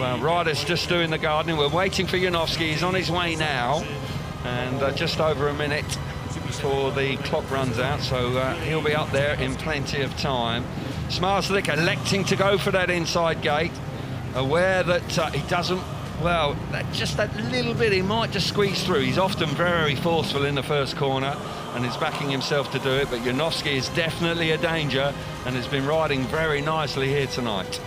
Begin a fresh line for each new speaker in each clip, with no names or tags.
Ryder's just doing the gardening. We're waiting for Janowski. He's on his way now, and just over a minute before the clock runs out, so he'll be up there in plenty of time. Zmarzlik electing to go for that inside gate, aware that he doesn't, well, just that little bit, he might just squeeze through. He's often very forceful in the first corner and is backing himself to do it, but Janowski is definitely a danger and has been riding very nicely here tonight.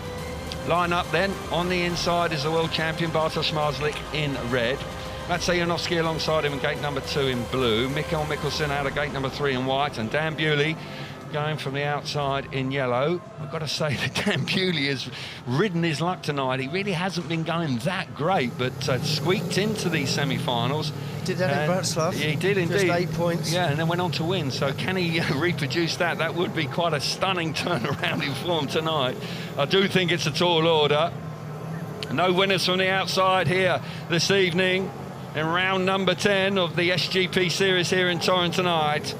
Line up then, on the inside is the world champion Bartosz Zmarzlik in red. Maciej Janowski alongside him in gate number 2 in blue. Mikkel Mikkelsen out of gate number 3 in white, and Dan Bewley going from the outside in yellow. I've got to say that Dan Bewley has ridden his luck tonight. He really hasn't been going that great, but squeaked into these semi-finals.
Did that in Bratislava?
He did indeed.
Just 8 points.
Yeah, and then went on to win. So can he reproduce that? That would be quite a stunning turnaround in form tonight. I do think it's a tall order. No winners from the outside here this evening in round number 10 of the SGP series here in Torun tonight.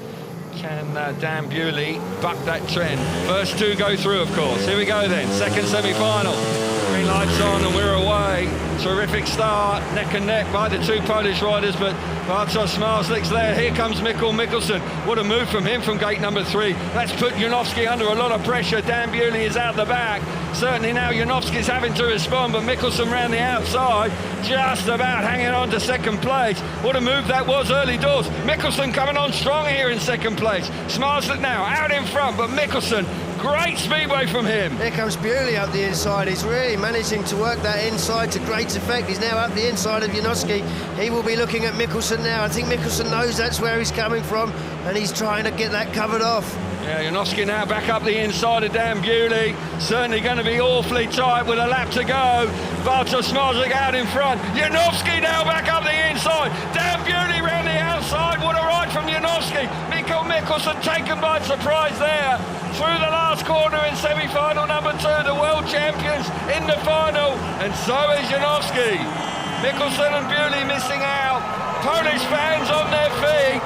Can Dan Bewley buck that trend? First two go through, of course. Here we go then, second semi-final. Green lights on and we're away. Terrific start, neck and neck by the two Polish riders, but Bartosz Zmarzlik's there. Here comes Mikkel Mikkelsen. What a move from him from gate number 3. That's put Janowski under a lot of pressure. Dan Bewley is out the back. Certainly now Janowski's having to respond, but Mikkelsen round the outside, just about hanging on to second place. What a move that was early doors. Mikkelsen coming on strong here in second place. Zmarzlik now out in front, but Mikkelsen, great speedway from him.
Here comes Bewley up the inside. He's really managing to work that inside to great effect. He's now up the inside of Janowski. He will be looking at Mikkelsen now. I think Mikkelsen knows that's where he's coming from, and he's trying to get that covered off.
Yeah, Janowski now back up the inside of Dan Bewley. Certainly going to be awfully tight with a lap to go. Bartosz Zmarzlik out in front. Janowski now back up the inside. Dan Bewley round the outside. What a ride from Janowski. Mikkel Mikkelsen taken by surprise there. Through the last corner in semi-final number 2. The world champions in the final. And so is Janowski. Mikkelsen and Bewley missing out. Polish fans on their feet.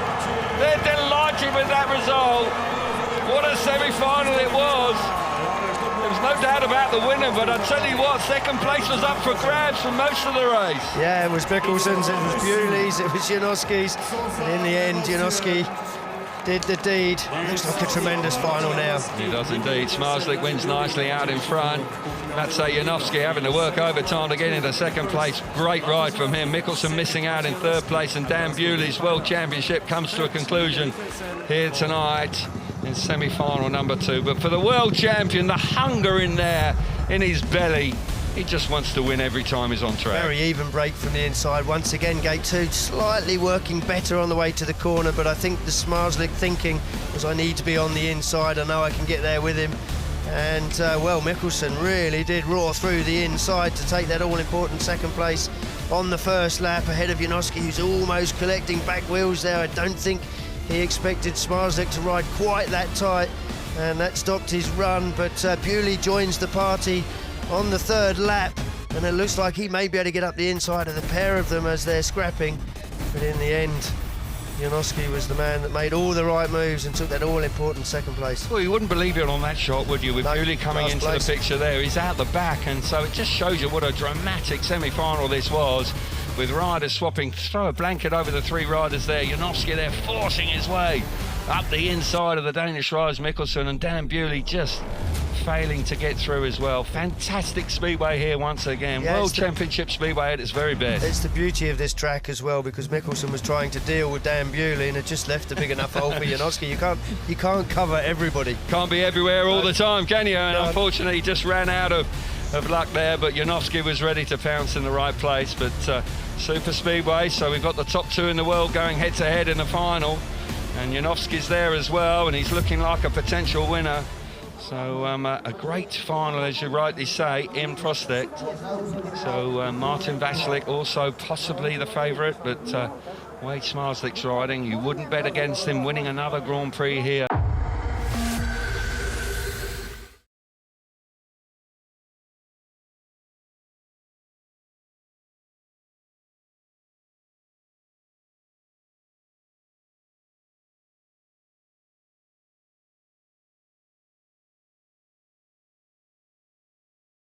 They're delighted with that result. What a semi-final it was. There was no doubt about the winner, but I tell you what, second place was up for grabs for most of the race.
Yeah, it was Mikkelsen's, it was Bewley's, it was Janowski's, and in the end, Janowski did the deed. Looks like a tremendous final now.
He does indeed. Zmarzlik wins nicely out in front. Maciej Janowski having to work overtime to get into second place. Great ride from him. Mikkelsen missing out in third place, and Dan Bewley's World Championship comes to a conclusion here tonight in semi-final number 2. But for the world champion, the hunger in there, in his belly, he just wants to win every time he's on track.
Very even break from the inside. Once again, gate 2 slightly working better on the way to the corner, but I think the Zmarzlik thinking was, I need to be on the inside, I know I can get there with him. And well, Mikkelsen really did roar through the inside to take that all-important second place on the first lap ahead of Janowski, who's almost collecting back wheels there. I don't think he expected Zmarzlik to ride quite that tight, and that stopped his run, but Bewley joins the party on the third lap, and it looks like he may be able to get up the inside of the pair of them as they're scrapping, but in the end, Janowski was the man that made all the right moves and took that all-important second place.
Well, you wouldn't believe it on that shot, would you? With Bewley coming into the picture there, he's out the back, and so it just shows you what a dramatic semi-final this was, with riders swapping. Throw a blanket over the 3 riders there. Janowski there forcing his way up the inside of the Danish riders, Mikkelsen, and Dan Bewley just failing to get through as well. Fantastic speedway here once again. Yeah, World Championship speedway at its very best.
It's the beauty of this track as well, because Mikkelsen was trying to deal with Dan Bewley and it just left a big enough hole for Janowski. You can't cover everybody.
Can't be everywhere all the time, can you? And unfortunately, he just ran out of luck there, but Janowski was ready to pounce in the right place. But super speedway, so we've got the top 2 in the world going head-to-head in the final, and Janowski's there as well, and he's looking like a potential winner. So a great final, as you rightly say, in prospect. So Martin Vaclik also possibly the favourite, but Wade Zmarzlik's riding. You wouldn't bet against him winning another Grand Prix here.